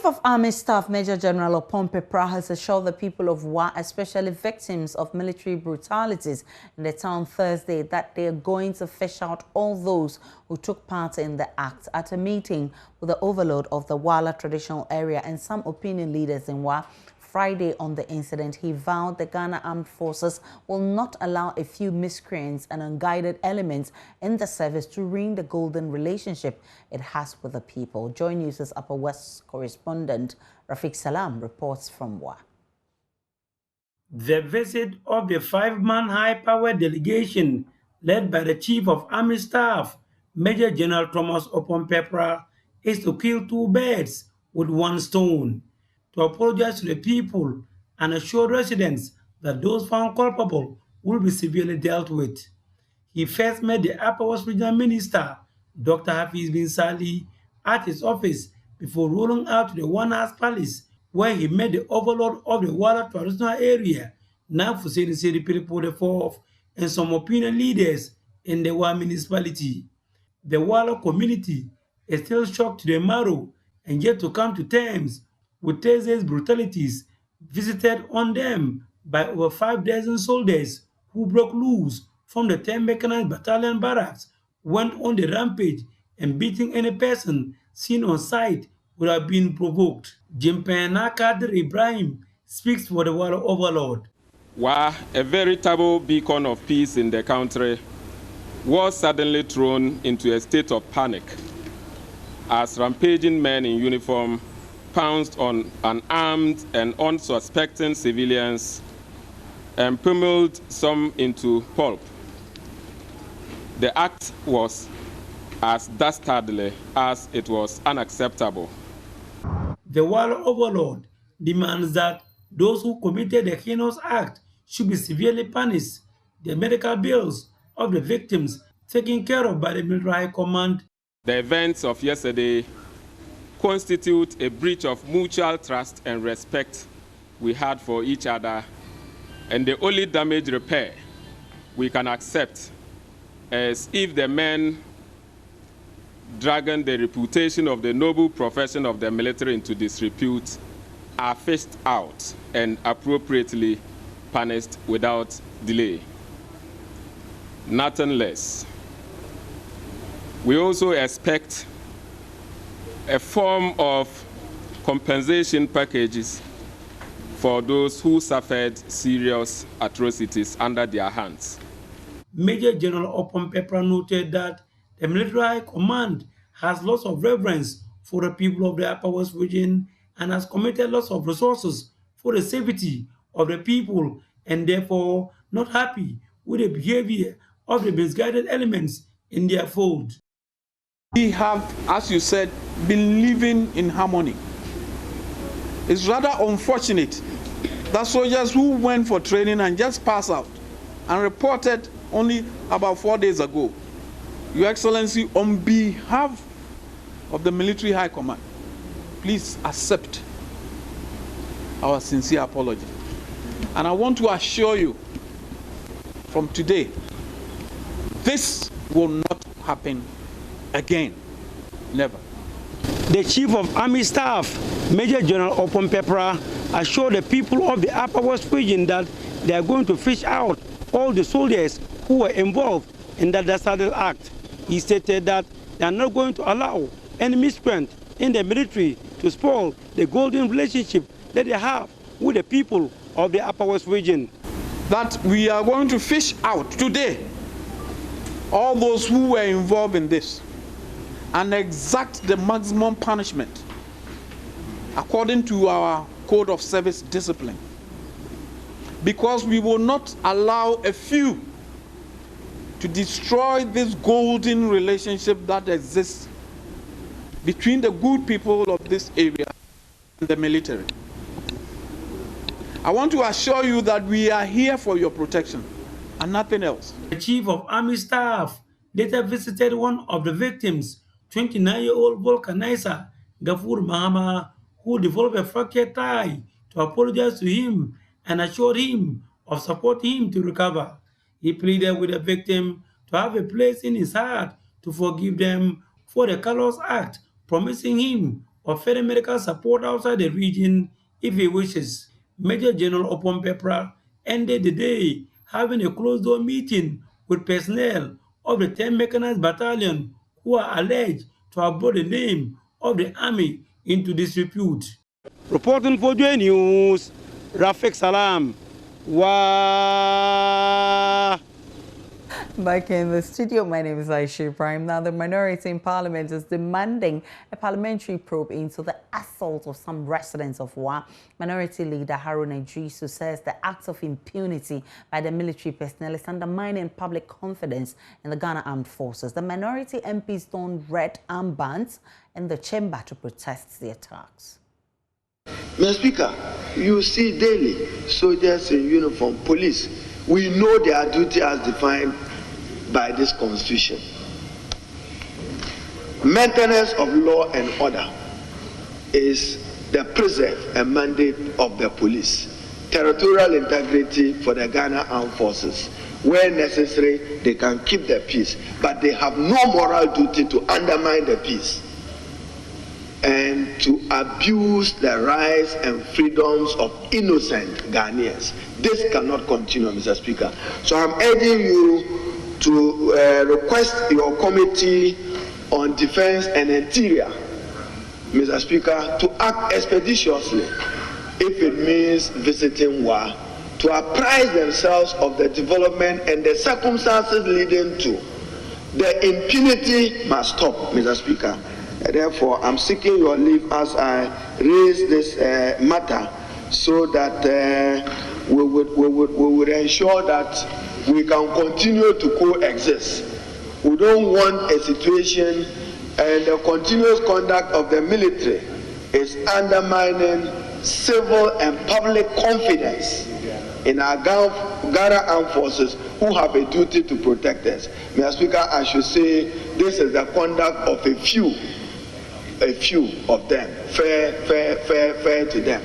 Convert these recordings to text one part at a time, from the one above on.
Chief of Army Staff Major General Opompepra has assured the people of Wa, especially victims of military brutalities in the town Thursday, that they are going to fish out all those who took part in the act. At a meeting with the Overlord of the Wala traditional area and some opinion leaders in Wa Friday on the incident, he vowed the Ghana Armed Forces will not allow a few miscreants and unguided elements in the service to ruin the golden relationship it has with the people. Joy News' Upper West correspondent Rafiq Salam reports from Wa. The visit of the five-man high-powered delegation led by the Chief of Army Staff, Major General Thomas Opompepra, is to kill two birds with one stone, to apologize to the people and assure residents that those found culpable will be severely dealt with. He first met the Upper West Regional Minister, Dr. Hafiz bin Sali, at his office before rolling out to the One House Palace, where he met the Overlord of the Wala traditional area, Nafuseni Seripiripo IV, and some opinion leaders in the Wa municipality. The Wala community is still shocked to the marrow and yet to come to terms with Thursday's brutalities visited on them by over 5 dozen soldiers who broke loose from the 10 mechanized battalion barracks, went on the rampage and beating any person seen on sight without being provoked. Jimpen Kadir Ibrahim speaks for the Wala Overlord. Wa, a veritable beacon of peace in the country, was suddenly thrown into a state of panic as rampaging men in uniform pounced on unarmed and unsuspecting civilians and pummeled some into pulp. The act was as dastardly as it was unacceptable. The Wala Overlord demands that those who committed the heinous act should be severely punished, the medical bills of the victims taken care of by the military high command. The events of yesterday constitute a breach of mutual trust and respect we had for each other, and the only damage repair we can accept is if the men dragging the reputation of the noble profession of the military into disrepute are fished out and appropriately punished without delay. Nothing less. We also expect a form of compensation packages for those who suffered serious atrocities under their hands. Major General Opompepra noted that the military high command has lots of reverence for the people of the Upper West region and has committed lots of resources for the safety of the people, and therefore not happy with the behavior of the misguided elements in their fold. We have, as you said, been living in harmony. It's rather unfortunate that soldiers who went for training and just passed out and reported only about 4 days ago, Your Excellency, on behalf of the Military High Command, please accept our sincere apology. And I want to assure you from today, this will not happen again. Never. The Chief of Army Staff, Major General Opompepra, assured the people of the Upper West region that they are going to fish out all the soldiers who were involved in that dastardly act. He stated that they are not going to allow any miscreant in the military to spoil the golden relationship that they have with the people of the Upper West region. That we are going to fish out today all those who were involved in this and exact the maximum punishment according to our code of service discipline, because we will not allow a few to destroy this golden relationship that exists between the good people of this area and the military. I want to assure you that we are here for your protection and nothing else. The Chief of Army Staff later visited one of the victims, 29-year-old vulcanizer Gafur Mahama, who developed a fractured thigh, to apologize to him and assured him of supporting him to recover. He pleaded with the victim to have a place in his heart to forgive them for the callous act, promising him offer medical support outside the region if he wishes. Major General Opompepra ended the day having a closed-door meeting with personnel of the 10th Mechanized Battalion who are alleged to have brought the name of the army into disrepute. Reporting for J News, Rafik Salam. Wow. Back in the studio, my name is Aisha Prime. Now, the minority in Parliament is demanding a parliamentary probe into the assault of some residents of Wa. Minority Leader Haruna Idrisu says the acts of impunity by the military personnel is undermining public confidence in the Ghana Armed Forces. The minority MPs donned red armbands in the chamber to protest the attacks. Mr. Speaker, you see daily soldiers in uniform, police. We know their duty as defined by this constitution. Maintenance of law and order is the preserve and mandate of the police. Territorial integrity for the Ghana Armed Forces. Where necessary, they can keep the peace, but they have no moral duty to undermine the peace and to abuse the rights and freedoms of innocent Ghanaians. This cannot continue, Mr. Speaker. So I'm urging you to request your committee on defense and interior, Mr. Speaker, to act expeditiously if it means visiting Wa, to apprise themselves of the development and the circumstances leading to. The impunity must stop, Mr. Speaker. Therefore, I'm seeking your leave as I raise this matter so that we would ensure that we can continue to coexist. We don't want a situation, and the continuous conduct of the military is undermining civil and public confidence in our Ghana Armed Forces who have a duty to protect us. Mr. Speaker, I should say this is the conduct of a few of them, fair to them.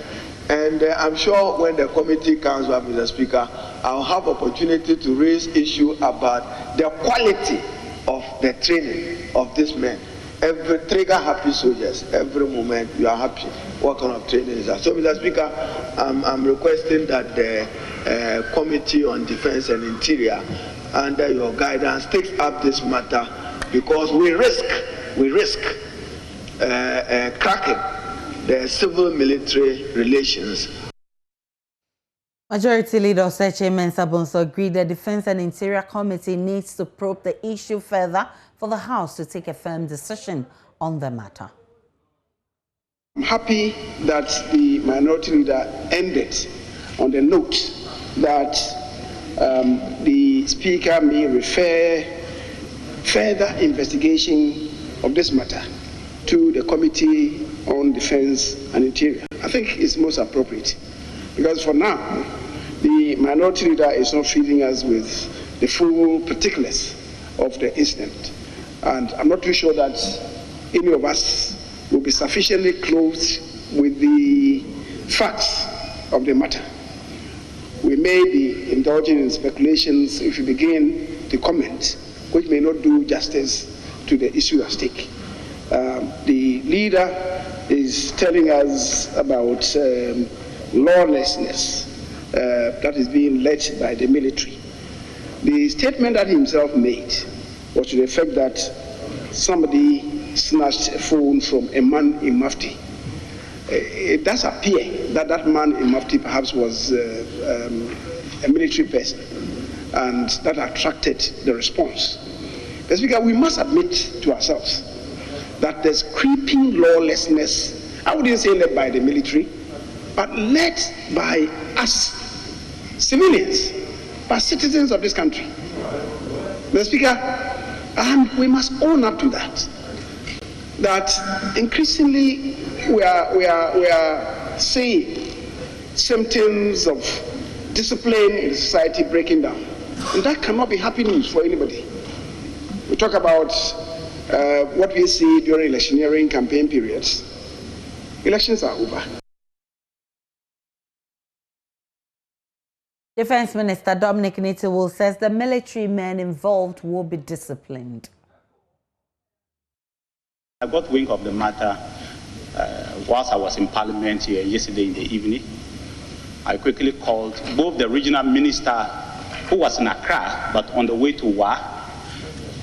And I'm sure when the committee comes back, Mr. Speaker, I'll have opportunity to raise issue about the quality of the training of these men. Every trigger happy soldiers, every moment you are happy. What kind of training is that? So, Mr. Speaker, I'm requesting that the Committee on Defense and Interior, under your guidance, takes up this matter, because we risk cracking the civil-military relations. Majority Leader Oseche Mensah-Bonsu agreed the Defense and Interior Committee needs to probe the issue further for the House to take a firm decision on the matter. I'm happy that the Minority Leader ended on the note that the Speaker may refer further investigation of this matter to the Committee on Defense and Interior. I think it's most appropriate, because for now, the Minority Leader is not feeding us with the full particulars of the incident. And I'm not too sure that any of us will be sufficiently close with the facts of the matter. We may be indulging in speculations if we begin to comment, which may not do justice to the issue at stake. The leader is telling us about lawlessness that is being led by the military. The statement that he himself made was to the effect that somebody snatched a phone from a man in Mufti. It does appear that that man in Mufti perhaps was a military person, and that attracted the response. Mr. Speaker, we must admit to ourselves that there's creeping lawlessness, I wouldn't say led by the military, but led by us civilians, by citizens of this country. Mr. Speaker, we must own up to that. That increasingly we are seeing symptoms of discipline in society breaking down. And that cannot be happy news for anybody. We talk about what we see during electioneering campaign periods. Elections are over. Defense Minister Dominic Nitiwul says the military men involved will be disciplined. I got wind of the matter whilst I was in Parliament here yesterday in the evening, I quickly called both the regional minister who was in Accra but on the way to Wa,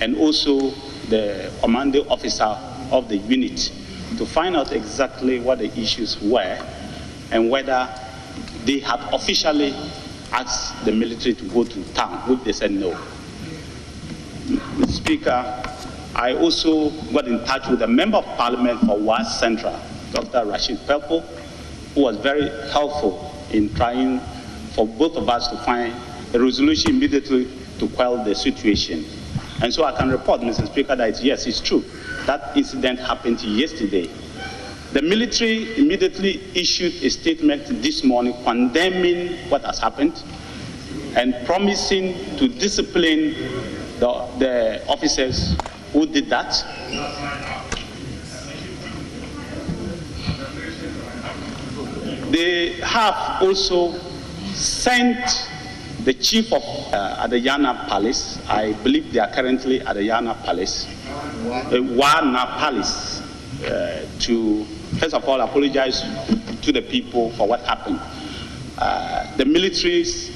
and also the commanding officer of the unit to find out exactly what the issues were and whether they had officially asked the military to go to town, which they said no. Mr. Speaker, I also got in touch with a member of Parliament for West Central, Dr. Rashid Pelpo, who was very helpful in trying for both of us to find a resolution immediately to quell the situation. And so I can report, Mr. Speaker, that yes, it's true. That incident happened yesterday. The military immediately issued a statement this morning condemning what has happened and promising to discipline the officers who did that. They have also sent the chief of Adayana Palace. I believe they are currently at Adayana Palace, Wana Palace, to first of all apologize to the people for what happened. The military's,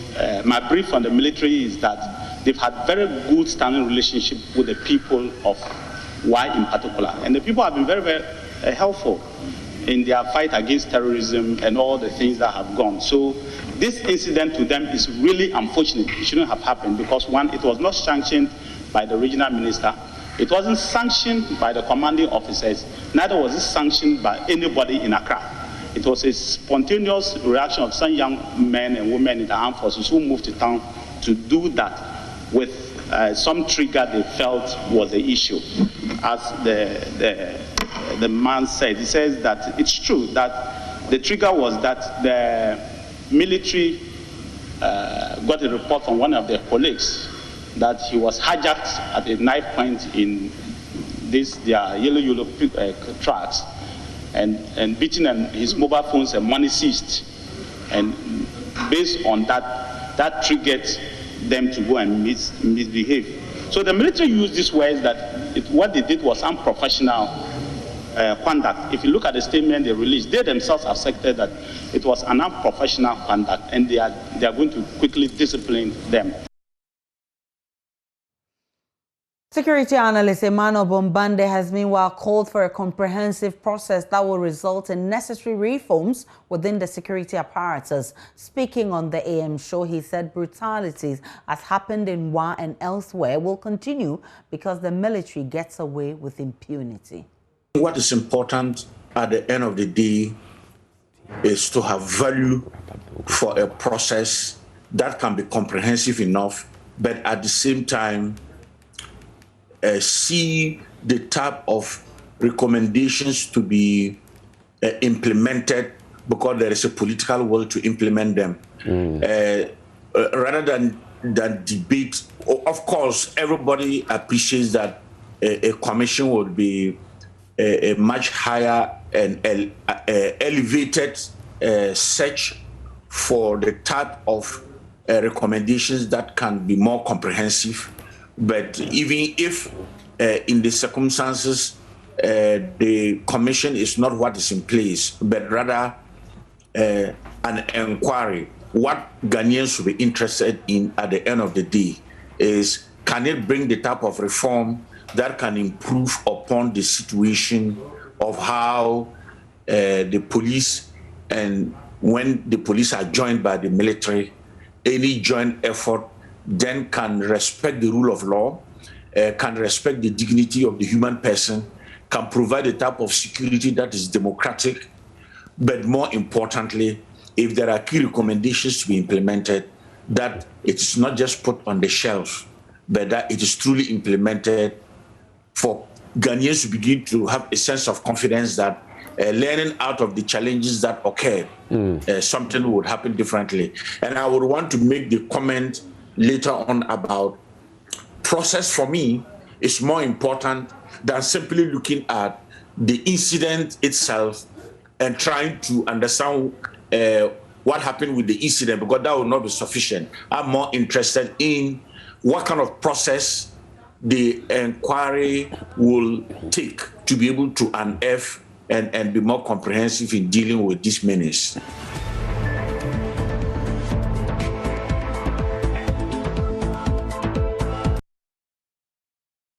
my brief on the military is that they've had very good standing relationship with the people of Y in particular, and the people have been very, very helpful in their fight against terrorism and all the things that have gone. So this incident to them is really unfortunate. It shouldn't have happened because one, it was not sanctioned by the regional minister. It wasn't sanctioned by the commanding officers. Neither was it sanctioned by anybody in Accra. It was a spontaneous reaction of some young men and women in the armed forces who moved to town to do that with some trigger they felt was the issue. As the man said, he says that it's true that the trigger was that the military got a report from one of their colleagues that he was hijacked at a knife point in their yellow trucks and beaten, and his mobile phones and money seized. And based on that triggered them to go and misbehave. So the military used these words that what they did was unprofessional conduct. If you look at the statement they released, they themselves accepted that it was an unprofessional conduct, and they are going to quickly discipline them. Security analyst Emmanuel Bombande has meanwhile called for a comprehensive process that will result in necessary reforms within the security apparatus. Speaking on the AM show, he said brutalities as happened in Wa and elsewhere will continue because the military gets away with impunity. What is important at the end of the day is to have value for a process that can be comprehensive enough, but at the same time see the type of recommendations to be implemented because there is a political will to implement them. Rather than debate, of course, everybody appreciates that a commission would be a much higher and elevated search for the type of recommendations that can be more comprehensive. But even if in the circumstances the commission is not what is in place, but rather an inquiry, what Ghanaians will be interested in at the end of the day is, can it bring the type of reform that can improve upon the situation of how the police, and when the police are joined by the military, any joint effort then can respect the rule of law, can respect the dignity of the human person, can provide a type of security that is democratic, but more importantly, if there are key recommendations to be implemented, that it is not just put on the shelf, but that it is truly implemented for Ghanaians to begin to have a sense of confidence that learning out of the challenges that occurred, something would happen differently. And I would want to make the comment later on about process. For me is more important than simply looking at the incident itself and trying to understand what happened with the incident, because that will not be sufficient. I'm more interested in what kind of process the inquiry will take to be able to unearth and be more comprehensive in dealing with this menace.